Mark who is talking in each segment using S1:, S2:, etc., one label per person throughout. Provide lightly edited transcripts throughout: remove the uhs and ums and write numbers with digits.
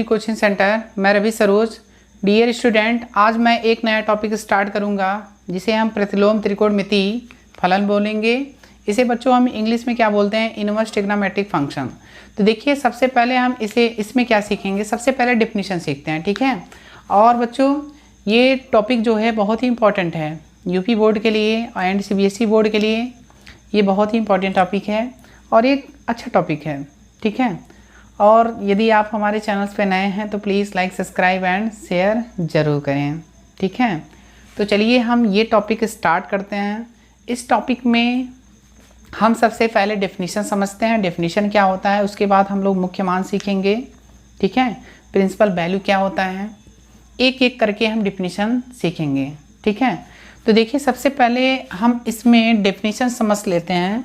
S1: Coaching centre. मैं Ravi Saroj. Dear student, आज मैं एक नया टॉपिक स्टार्ट करूंगा जिसे हम प्रतिलोम त्रिकोणमिति फलन बोलेंगे। इसे बच्चों हम इंग्लिश में क्या बोलते हैं, इनवर्स ट्रिग्नोमेट्रिक फंक्शन। तो देखिए सबसे पहले हम इसमें क्या सीखेंगे, सबसे पहले डेफिनेशन सीखते हैं, ठीक है। और बच्चों ये टॉपिक जो है बहुत ही इंपॉर्टेंट है यूपी बोर्ड के लिए एंड सीबीएसई बोर्ड के लिए। ये बहुत ही इंपॉर्टेंट टॉपिक है और एक अच्छा टॉपिक है, ठीक है। और यदि आप हमारे चैनल्स पे नए हैं तो please like, subscribe and share ज़रूर करें, ठीक है। तो चलिए हम ये टॉपिक स्टार्ट करते हैं। इस टॉपिक में हम सबसे पहले डेफिनेशन समझते हैं, डेफिनेशन क्या होता है। उसके बाद हम लोग मुख्य मान सीखेंगे, ठीक है। प्रिंसिपल वैल्यू क्या होता है, एक एक करके हम डेफिनेशन सीखेंगे, ठीक है। तो देखिए सबसे पहले हम इसमें डेफिनेशन समझ लेते हैं।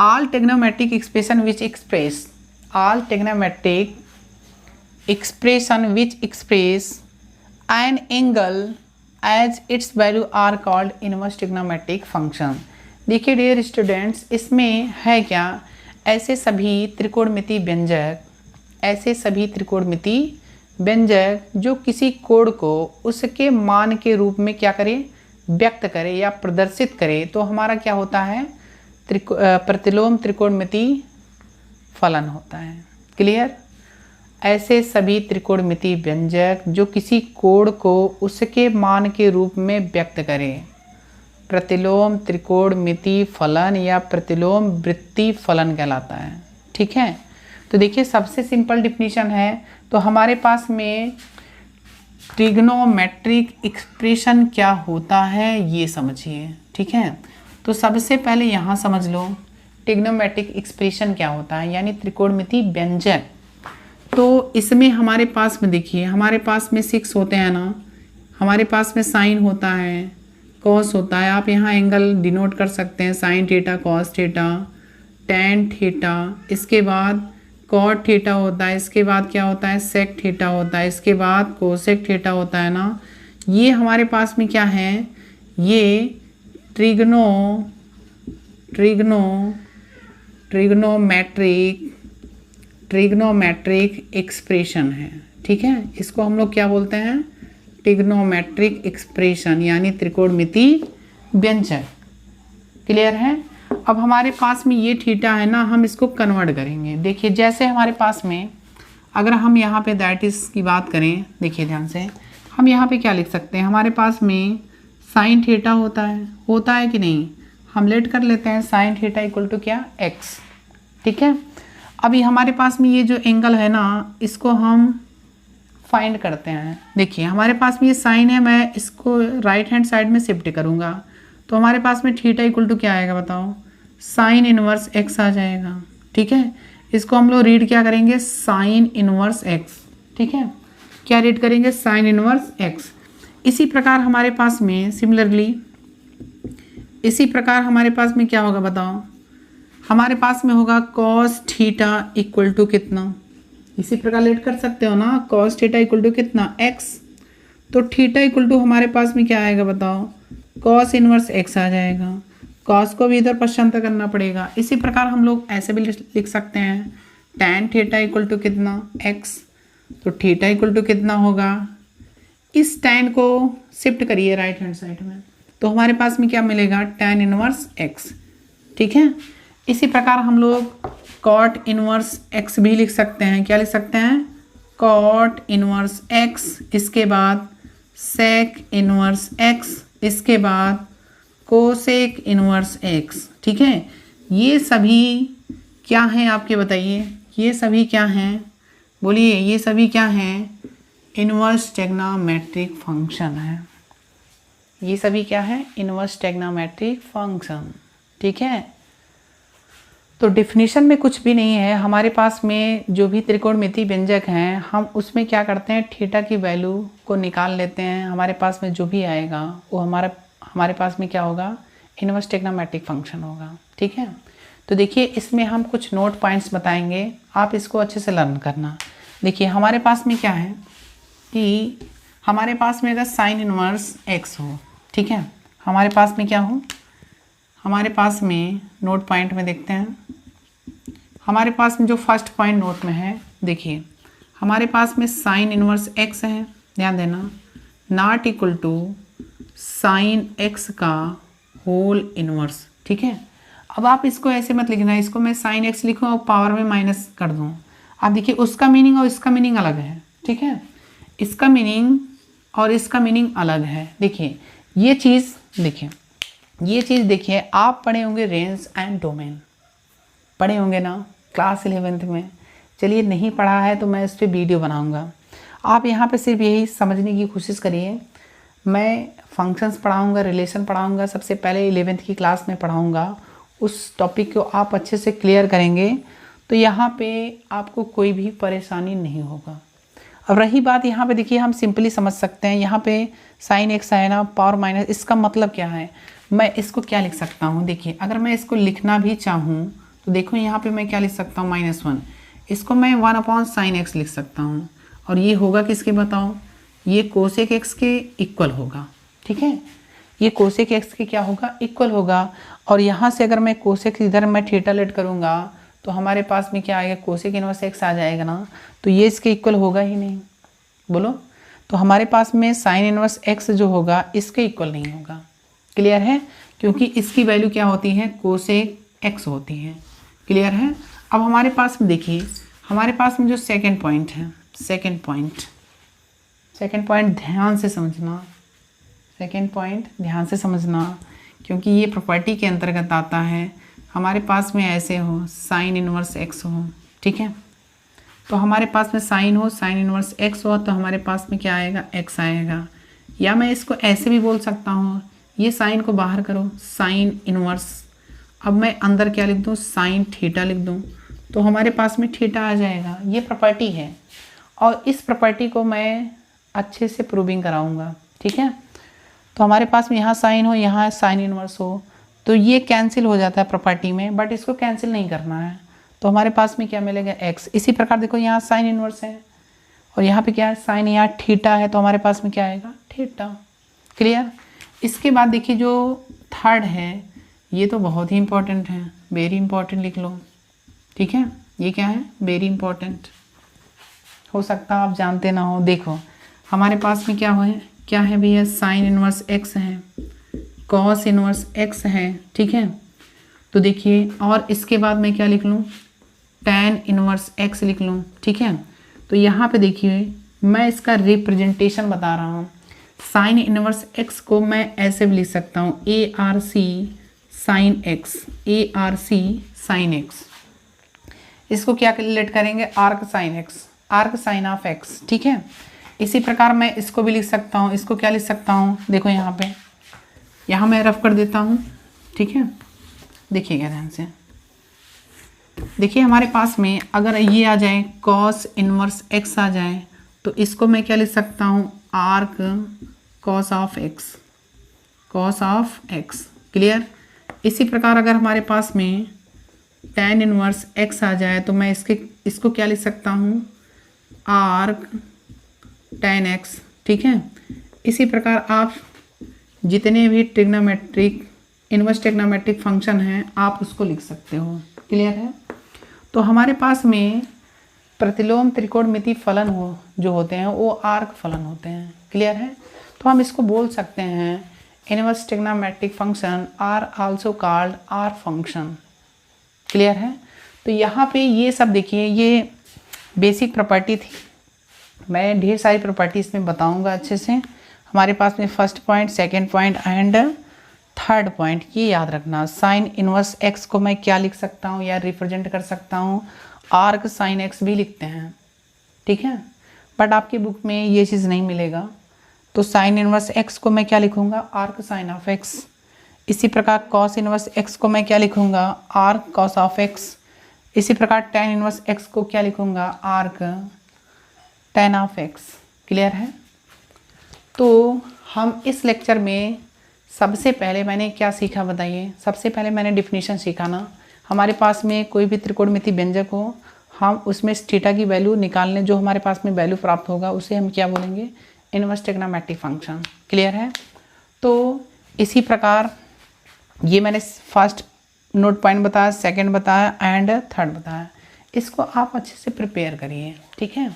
S1: All trigonometric expression which express all trigonometric expression which express an angle as its value are called inverse trigonometric function। देखिए डियर स्टूडेंट्स, इसमें है क्या, ऐसे सभी त्रिकोणमिति व्यंजक जो किसी कोण को उसके मान के रूप में क्या करे, व्यक्त करे या प्रदर्शित करे, तो हमारा क्या होता है, प्रतिलोम त्रिकोणमिति फलन होता है। क्लियर। ऐसे सभी त्रिकोणमिति व्यंजक जो किसी कोण को उसके मान के रूप में व्यक्त करें, प्रतिलोम त्रिकोणमिति फलन या प्रतिलोम वृत्तीय फलन कहलाता है, ठीक है। तो देखिए सबसे सिंपल डिफिनीशन है, तो हमारे पास में ट्रिग्नोमेट्रिक एक्सप्रेशन क्या होता है ये समझिए, ठीक है। तो सबसे पहले यहाँ समझ लो ट्रिग्नोमेट्रिक एक्सप्रेशन क्या होता है, यानी त्रिकोणमिति व्यंजक। तो इसमें हमारे पास में देखिए, हमारे पास में 6 होते हैं ना, हमारे पास में साइन होता है, कॉस होता है। आप यहाँ एंगल डिनोट कर सकते हैं, sine theta, cos theta, tan theta, इसके बाद कॉट थीटा होता है, इसके बाद क्या होता है, सेक थीटा होता है, इसके बाद कोसेक थीटा होता है ना। ये हमारे पास में क्या है, ये ट्रिग्नोमेट्रिक एक्सप्रेशन है, ठीक है। इसको हम लोग क्या बोलते हैं, ट्रिग्नोमेट्रिक एक्सप्रेशन यानी त्रिकोणमिति व्यंजक। क्लियर है। अब हमारे पास में ये थीटा है ना, हम इसको कन्वर्ट करेंगे। देखिए जैसे हमारे पास में अगर हम यहाँ पे दैट इज की बात करें, देखिए ध्यान से, हम यहाँ पे क्या लिख सकते हैं, हमारे पास में साइन थीटा होता है कि नहीं, हम लेट कर लेते हैं साइन थीटा इक्वल टू क्या, एक्स, ठीक है। अभी हमारे पास में ये जो एंगल है ना, इसको हम फाइंड करते हैं। देखिए हमारे पास में ये साइन है, मैं इसको राइट हैंड साइड में शिफ्ट करूँगा तो हमारे पास में थीटा इक्वल टू क्या आएगा बताओ, साइन इनवर्स एक्स आ जाएगा, ठीक है। इसको हम लोग रीड क्या करेंगे, साइन इनवर्स एक्स, ठीक है। क्या रीड करेंगे, साइन इनवर्स एक्स। इसी प्रकार हमारे पास में सिमिलरली इसी प्रकार हमारे पास में क्या होगा बताओ, हमारे पास में होगा कॉस थीटा इक्वल टू कितना, इसी प्रकार लेट कर सकते हो ना, कॉस थीटा इक्वल टू कितना, एक्स। तो थीटा इक्वल टू हमारे पास में क्या आएगा बताओ, कॉस इनवर्स एक्स आ जाएगा। कॉस को भी इधर पश्चांतर करना पड़ेगा। इसी प्रकार हम लोग ऐसे भी लिख सकते हैं, टैन थीटा इक्वल टू कितना, एक्स। तो थीटा इक्वल टू कितना होगा, इस टैन को शिफ्ट करिए राइट हैंड साइड में, तो हमारे पास में क्या मिलेगा, टैन इनवर्स एक्स, ठीक है। इसी प्रकार हम लोग कॉट इनवर्स एक्स भी लिख सकते हैं। क्या लिख सकते हैं, कॉट इनवर्स एक्स, इसके बाद सेक इनवर्स एक्स, इसके बाद कोसेक इनवर्स एक्स, ठीक है। ये सभी क्या हैं आपके बताइए, ये सभी क्या हैं, बोलिए ये सभी क्या हैं, इनवर्स ट्रिग्नोमेट्रिक फंक्शन है। ये सभी क्या है, इनवर्स ट्रिग्नोमेट्रिक फंक्शन, ठीक है। तो डेफिनेशन में कुछ भी नहीं है, हमारे पास में जो भी त्रिकोणमिति व्यंजक हैं हम उसमें क्या करते हैं, थीटा की वैल्यू को निकाल लेते हैं। हमारे पास में जो भी आएगा वो हमारे पास में क्या होगा, इनवर्स ट्रिग्नोमेट्रिक फंक्शन होगा, ठीक है। तो देखिए इसमें हम कुछ नोट पॉइंट्स बताएंगे, आप इसको अच्छे से लर्न करना। देखिए हमारे पास में क्या है कि हमारे पास में अगर साइन इनवर्स एक्स हो, ठीक है, हमारे पास में क्या हो, हमारे पास में नोट पॉइंट में देखते हैं, हमारे पास में जो फर्स्ट पॉइंट नोट में है, देखिए हमारे पास में साइन इनवर्स एक्स है, ध्यान देना, not equal to sine x का होल इनवर्स, ठीक है। अब आप इसको ऐसे मत लिखना, इसको मैं साइन एक्स लिखूँ और पावर में माइनस कर दूँ। आप देखिए उसका मीनिंग और इसका मीनिंग अलग है, ठीक है, इसका मीनिंग और इसका मीनिंग अलग है। देखिए ये चीज़, देखिए ये चीज़, देखिए आप पढ़े होंगे रेंज एंड डोमेन, पढ़े होंगे ना क्लास 11th में। चलिए नहीं पढ़ा है तो मैं इस पर वीडियो बनाऊंगा। आप यहाँ पे सिर्फ यही समझने की कोशिश करिए, मैं फंक्शंस पढ़ाऊंगा, रिलेशन पढ़ाऊंगा, सबसे पहले 11th की क्लास में पढ़ाऊंगा। उस टॉपिक को आप अच्छे से क्लियर करेंगे तो यहाँ पे आपको कोई भी परेशानी नहीं होगा। अब रही बात यहाँ पे, देखिए हम सिंपली समझ सकते हैं, यहाँ पे साइन एक्स है ना, पावर माइनस, इसका मतलब क्या है, मैं इसको क्या लिख सकता हूँ। देखिए अगर मैं इसको लिखना भी चाहूँ तो देखो यहाँ पे मैं क्या लिख सकता हूँ, -1, इसको मैं 1/sin x लिख सकता हूँ, और ये होगा किसके बताओ, ये कोसेक एक्स के इक्वल होगा, ठीक है, ये कोसेक एक्स के क्या होगा, इक्वल होगा। और यहाँ से अगर मैं कोसेक इधर मैं थीटा लेट करूँगा तो हमारे पास में क्या आएगा, कोसेक इनवर्स एक्स आ जाएगा ना, तो ये इसके इक्वल होगा ही नहीं, बोलो। तो हमारे पास में साइन इनवर्स एक्स जो होगा इसके इक्वल नहीं होगा, क्लियर है, क्योंकि इसकी वैल्यू क्या होती है, कोसेक एक्स होती है, क्लियर है। अब हमारे पास में देखिए, हमारे पास में जो सेकंड पॉइंट है, सेकंड पॉइंट ध्यान से समझना, सेकंड पॉइंट ध्यान से समझना, क्योंकि ये प्रॉपर्टी के अंतर्गत आता है। हमारे पास में ऐसे हो साइन इनवर्स एक्स हो, ठीक है, तो हमारे पास में साइन हो, साइन इनवर्स एक्स हो, तो हमारे पास में क्या आएगा, एक्स आएगा। या मैं इसको ऐसे भी बोल सकता हूँ, ये साइन को बाहर करो, साइन इनवर्स, अब मैं अंदर क्या लिख दूँ, साइन थीटा लिख दूँ, तो हमारे पास में थीटा आ जाएगा। ये प्रॉपर्टी है और इस प्रॉपर्टी को मैं अच्छे से प्रूविंग कराऊंगा, ठीक है। तो हमारे पास में यहाँ साइन हो, यहाँ साइन इनवर्स हो, तो ये कैंसिल हो जाता है प्रॉपर्टी में, बट इसको कैंसिल नहीं करना है, तो हमारे पास में क्या मिलेगा, एक्स। इसी प्रकार देखो यहाँ साइन इनवर्स है और यहाँ पे क्या है, साइन, यहाँ थीटा है, तो हमारे पास में क्या आएगा, थीटा, क्लियर। इसके बाद देखिए जो थर्ड है, ये तो बहुत ही इंपॉर्टेंट है, वेरी इंपॉर्टेंट लिख लो, ठीक है। ये क्या है, वेरी इंपॉर्टेंट, हो सकता है आप जानते ना हो। देखो हमारे पास में क्या है भैया, साइन इनवर्स एक्स है, कॉस इनवर्स एक्स है, ठीक है। तो देखिए और इसके बाद मैं क्या लिख लूँ, टैन इनवर्स एक्स लिख लूँ, ठीक है। तो यहाँ पे देखिए मैं इसका रिप्रेजेंटेशन बता रहा हूँ। साइन इनवर्स एक्स को मैं ऐसे भी लिख सकता हूँ, ARC sine x, ARC sine x. इसको क्या लेट करेंगे, arc sine x, arc sine of x, ठीक है। इसी प्रकार मैं इसको भी लिख सकता हूँ, इसको क्या लिख सकता हूँ, देखो यहाँ पे, यहाँ मैं रफ कर देता हूँ, ठीक है। देखिएगा ध्यान से, देखिए हमारे पास में अगर ये आ जाए, कॉस इनवर्स एक्स आ जाए, तो इसको मैं क्या लिख सकता हूँ, arc cos of x, cos of x, clear. इसी प्रकार अगर हमारे पास में टैन इनवर्स एक्स आ जाए तो मैं इसको क्या लिख सकता हूँ, आर्क टैन एक्स, ठीक है। इसी प्रकार आप जितने भी ट्रिग्नोमेट्रिक, इनवर्स ट्रिग्नोमेट्रिक फंक्शन हैं आप उसको लिख सकते हो, क्लियर है। तो हमारे पास में प्रतिलोम त्रिकोणमिति फलन जो होते हैं वो आर्क फलन होते हैं, क्लियर है। तो हम इसको बोल सकते हैं inverse trigonometric function are also called arc function, clear है। तो यहाँ पे ये सब देखिए, ये बेसिक प्रॉपर्टी थी, मैं ढेर सारी प्रॉपर्टी इसमें बताऊंगा अच्छे से। हमारे पास में first point, second point and third point, ये याद रखना। साइन इनवर्स एक्स को मैं क्या लिख सकता हूँ या रिप्रेजेंट कर सकता हूँ, आर्क साइन एक्स भी लिखते हैं, ठीक है, बट आपकी बुक में ये चीज़ नहीं मिलेगा। तो साइन इनवर्स एक्स को मैं क्या लिखूँगा, आर्क साइन ऑफ एक्स। इसी प्रकार कॉस इनवर्स एक्स को मैं क्या लिखूँगा, आर्क कॉस ऑफ एक्स। इसी प्रकार टैन इनवर्स एक्स को क्या लिखूँगा, arc tan of x, clear है। तो हम इस लेक्चर में सबसे पहले मैंने क्या सीखा बताइए, सबसे पहले मैंने डिफिनीशन सीखा ना। हमारे पास में कोई भी त्रिकोणमिति व्यंजक हो, हम उसमें थीटा की वैल्यू निकालने, जो हमारे पास में वैल्यू प्राप्त होगा उसे हम क्या बोलेंगे, इनवर्स ट्रिग्नोमेट्रिक फंक्शन, क्लियर है। तो इसी प्रकार ये मैंने फर्स्ट नोट पॉइंट बताया, सेकंड बताया एंड थर्ड बताया, इसको आप अच्छे से प्रिपेयर करिए, ठीक है।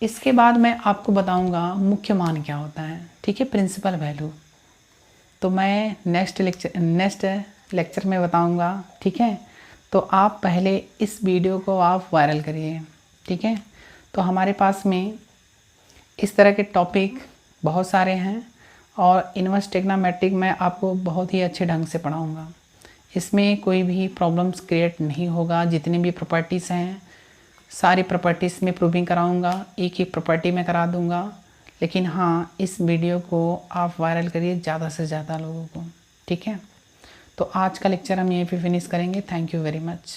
S1: इसके बाद मैं आपको बताऊंगा मुख्य मान क्या होता है, ठीक है, प्रिंसिपल वैल्यू। तो मैं नेक्स्ट लेक्चर में बताऊंगा, ठीक है। तो आप पहले इस वीडियो को आप वायरल करिए, ठीक है। तो हमारे पास में इस तरह के टॉपिक बहुत सारे हैं और इनवर्स ट्रिग्नोमेट्रिक मैं आपको बहुत ही अच्छे ढंग से पढ़ाऊंगा। इसमें कोई भी प्रॉब्लम्स क्रिएट नहीं होगा। जितनी भी प्रॉपर्टीज़ हैं सारी प्रॉपर्टीज़ में प्रूविंग कराऊंगा, एक एक प्रॉपर्टी में करा दूंगा। लेकिन हाँ, इस वीडियो को आप वायरल करिए ज़्यादा से ज़्यादा लोगों को, ठीक है। तो आज का लेक्चर हम यहीं पे फिनिश करेंगे। Thank you very much.